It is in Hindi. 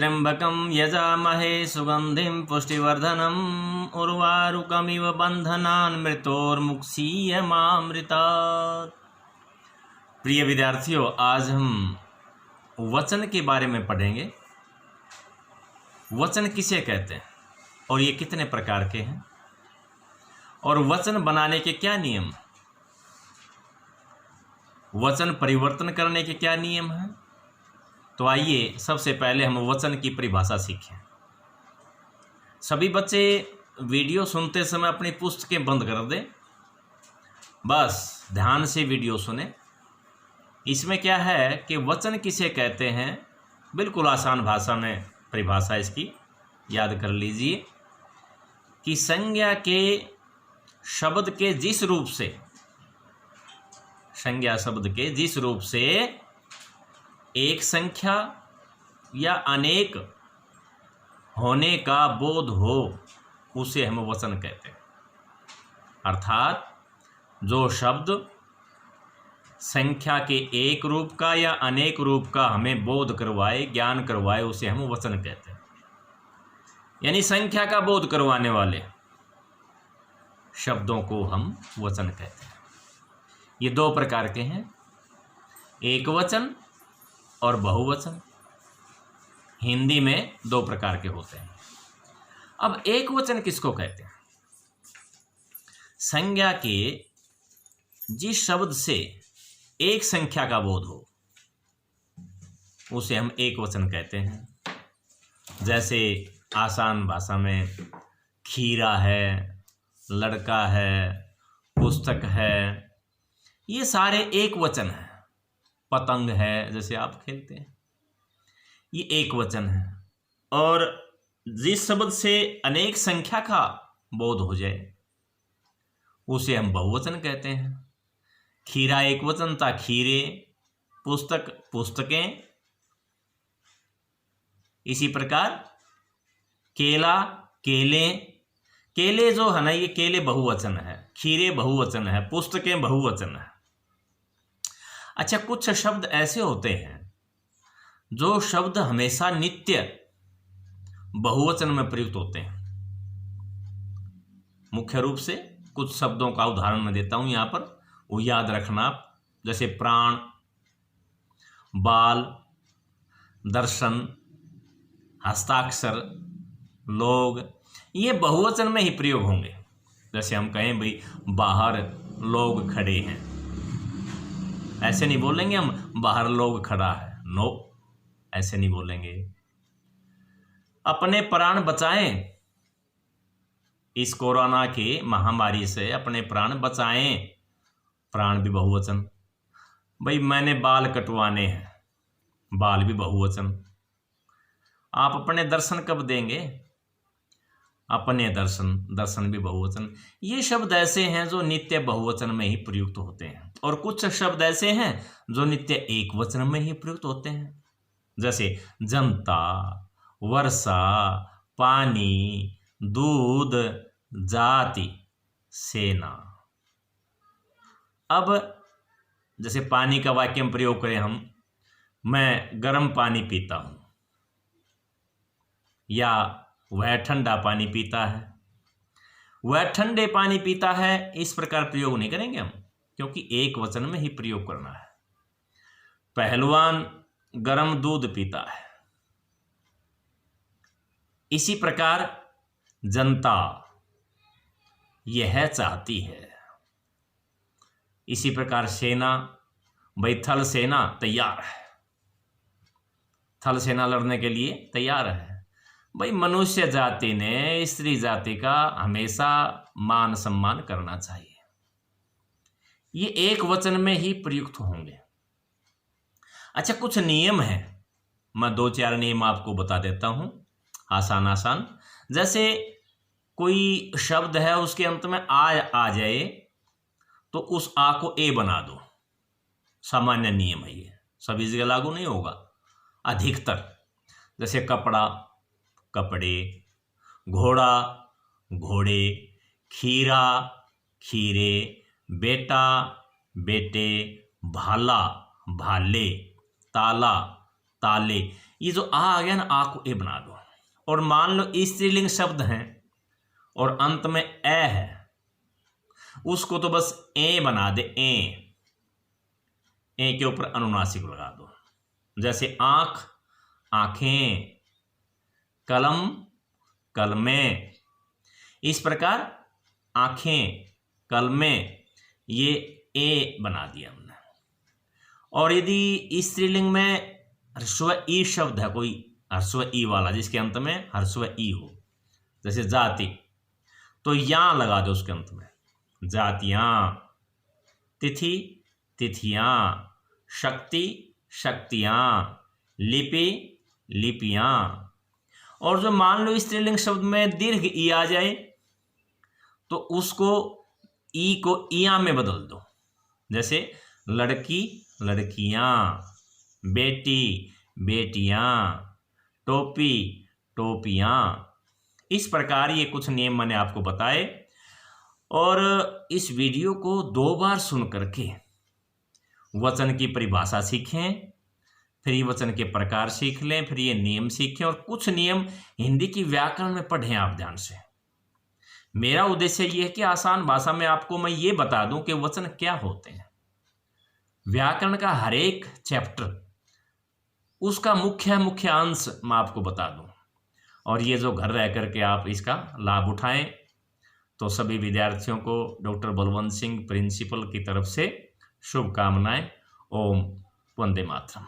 त्र्यंबकं यजामहे सुगंधिं पुष्टिवर्धनम् उर्वारुकमिव बंधनान् मृत्योर्मुक्षीयमामृतात्। प्रिय विद्यार्थियों, आज हम वचन के बारे में पढ़ेंगे। वचन किसे कहते हैं और ये कितने प्रकार के हैं और वचन बनाने के क्या नियम, वचन परिवर्तन करने के क्या नियम हैं। तो आइए सबसे पहले हम वचन की परिभाषा सीखें। सभी बच्चे वीडियो सुनते समय अपनी पुस्तकें बंद कर दें, बस ध्यान से वीडियो सुने। इसमें क्या है कि वचन किसे कहते हैं, बिल्कुल आसान भाषा में परिभाषा इसकी याद कर लीजिए कि संज्ञा के शब्द के जिस रूप से, संज्ञा शब्द के जिस रूप से एक संख्या या अनेक होने का बोध हो, उसे हम वचन कहते हैं। अर्थात जो शब्द संख्या के एक रूप का या अनेक रूप का हमें बोध करवाए, ज्ञान करवाए, उसे हम वचन कहते हैं। यानी संख्या का बोध करवाने वाले शब्दों को हम वचन कहते हैं। ये दो प्रकार के हैं, एक वचन और बहुवचन। हिंदी में दो प्रकार के होते हैं। अब एक वचन किसको कहते हैं? संज्ञा के जिस शब्द से एक संख्या का बोध हो, उसे हम एक वचन कहते हैं। जैसे आसान भाषा में खीरा है, लड़का है, पुस्तक है, ये सारे एक वचन हैं। पतंग है, जैसे आप खेलते हैं, ये एक वचन है। और जिस शब्द से अनेक संख्या का बोध हो जाए, उसे हम बहुवचन कहते हैं। खीरा एक वचन था, खीरे, पुस्तक पुस्तकें। इसी प्रकार केला केले, केले जो है ना, ये केले बहुवचन है, खीरे बहुवचन है, पुस्तकें बहुवचन है। अच्छा, कुछ शब्द ऐसे होते हैं जो शब्द हमेशा नित्य बहुवचन में प्रयुक्त होते हैं। मुख्य रूप से कुछ शब्दों का उदाहरण मैं देता हूं यहां पर, वो याद रखना। जैसे प्राण, बाल, दर्शन, हस्ताक्षर, लोग, ये बहुवचन में ही प्रयोग होंगे। जैसे हम कहें भाई बाहर लोग खड़े हैं, ऐसे नहीं बोलेंगे हम बाहर लोग खड़ा है, नो, ऐसे नहीं बोलेंगे। अपने प्राण बचाएं, इस कोरोना की महामारी से अपने प्राण बचाएं, प्राण भी बहुवचन। भाई मैंने बाल कटवाने हैं, बाल भी बहुवचन। आप अपने दर्शन कब देंगे, अपने दर्शन, दर्शन भी बहुवचन। ये शब्द ऐसे हैं जो नित्य बहुवचन में ही प्रयुक्त होते हैं, और कुछ शब्द ऐसे हैं जो नित्य एक वचन में ही प्रयुक्त होते हैं। जैसे जनता, वर्षा, पानी, दूध, जाति, सेना। अब जैसे पानी का वाक्य में प्रयोग करें हम, मैं गर्म पानी पीता हूं, या वह ठंडा पानी पीता है, वह ठंडे पानी पीता है, इस प्रकार प्रयोग नहीं करेंगे हम, क्योंकि एक वचन में ही प्रयोग करना है। पहलवान गर्म दूध पीता है। इसी प्रकार जनता यह चाहती है। इसी प्रकार सेना, भाई थल सेना तैयार है, थल सेना लड़ने के लिए तैयार है। भाई मनुष्य जाति ने स्त्री जाति का हमेशा मान सम्मान करना चाहिए। ये एक वचन में ही प्रयुक्त होंगे। अच्छा, कुछ नियम हैं, मैं दो चार नियम आपको बता देता हूं, आसान आसान। जैसे कोई शब्द है, उसके अंत में आ जाए तो उस आ को ए बना दो। सामान्य नियम है ये, सभी जगह लागू नहीं होगा, अधिकतर। जैसे कपड़ा, कपड़े, घोड़ा, घोड़े, खीरा, खीरे, बेटा, बेटे, भाला, भाले, ताला, ताले। ये जो आ गया ना, आ को ए बना दो। और मान लो स्त्रीलिंग शब्द हैं और अंत में ए है, उसको तो बस ए बना दे। ए के ऊपर अनुनासिक लगा दो। जैसे आंख, आंखें, कलम, कलमें। इस प्रकार आंखें, कलमें, ये ए बना दिया हमने। और यदि स्त्रीलिंग में ह्रस्व ई शब्द है, कोई ह्रस्व ई वाला जिसके अंत में ह्रस्व ई हो, जैसे जाति, तो या लगा दो उसके अंत में। जातियां, तिथि, तिथियां, शक्ति, शक्तियां, लिपि, लिपियां। और जो मान लो स्त्रीलिंग शब्द में दीर्घ ई आ जाए तो उसको ई को इया में बदल दो। जैसे लड़की, लड़कियां, बेटी, बेटियां, टोपी, टोपियां। इस प्रकार ये कुछ नियम मैंने आपको बताए। और इस वीडियो को 2 बार सुन करके वचन की परिभाषा सीखें, फिर ये वचन के प्रकार सीख लें, फिर ये नियम सीखें और कुछ नियम हिंदी की व्याकरण में पढ़ें आप ध्यान से। मेरा उद्देश्य ये है कि आसान भाषा में आपको मैं ये बता दूं कि वचन क्या होते हैं। व्याकरण का हर एक चैप्टर, उसका मुख्य अंश मैं आपको बता दूं। और ये जो घर रह करके आप इसका लाभ उठाएं, तो सभी विद्यार्थियों को डॉक्टर बलवंत सिंह प्रिंसिपल की तरफ से शुभकामनाएं। ओम वंदे मातरम।